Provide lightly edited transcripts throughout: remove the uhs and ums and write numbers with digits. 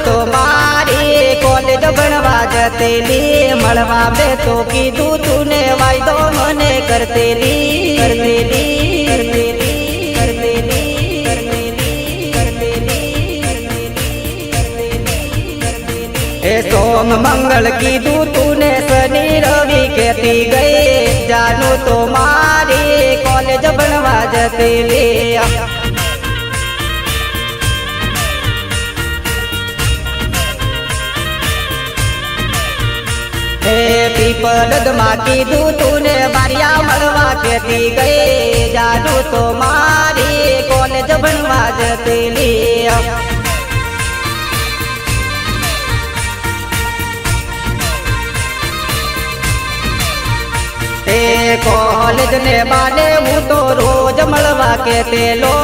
तो मारी कॉलेज बनवा जतेली मलवा में तो कीधु तूने वायदो मने करतेली करतेली करतेली करतेली करतेली ए सोम मंगल कीधु तूने शनि रवि कहती गई जानू तो मारी कॉलेज बनवा जतेली पीपल माटी दू तूने बारिया मलवा कहती गई जानू तो मारी कॉलेज बनवा जतेली कॉलेज ने बाने हूँ तो रोज मलवा कहते लो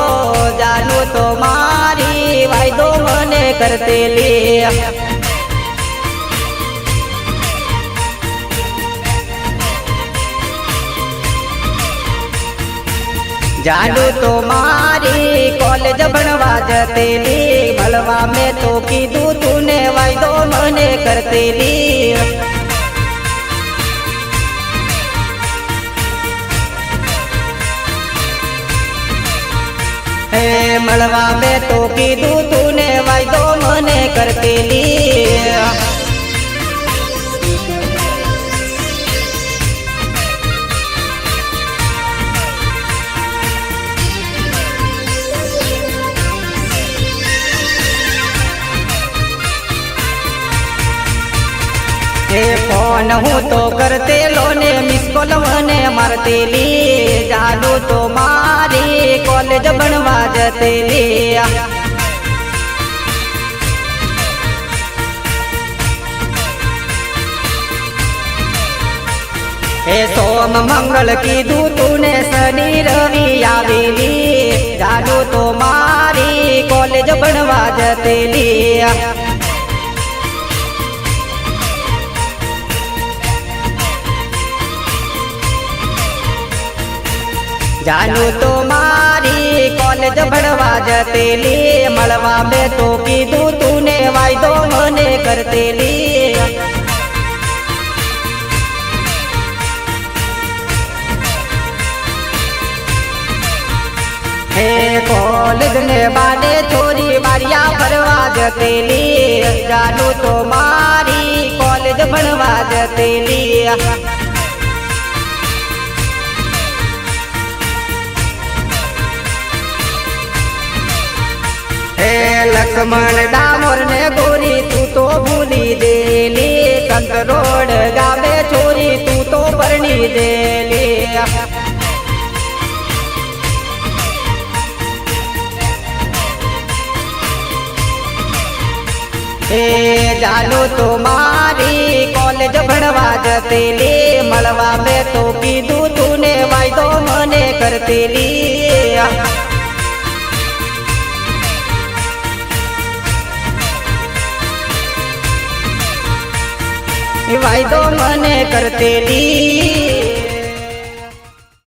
जानू तो मारी वायदो मने करतेली जानू तो मारी कॉलेज बनवा जतेली मलवा में तो कीधु तूने वायदो मने करतेली मलवा में तो कीधु तूने वायदो मने करतेली फोन हूँ तो करते लो ने मिस कॉल मने मारतेली जानू तो मारी कॉलेज बनवा जतेली सोम मंगल कीधु तूने शनि रवि आवेली जानू तो मारी कॉलेज बनवा जतेली जानू तो मारी कॉलेज बनवा जतेली मलवा में तो कीधु तूने वायदो मने करतेली कॉलेज ने बाने छोरी बारिया भरवा जतेली जानू तो मारी कॉलेज बनवा जतेली लक्ष्मण डामोर ने गोरी तू तो भूली देली संत रोड गावे छोरी तू तो परणी देली जानू तो मारी कॉलेज बनवा जतेली मलवा में तो कीधु तूने वायदो मने करतेली वायदो मने करतेली।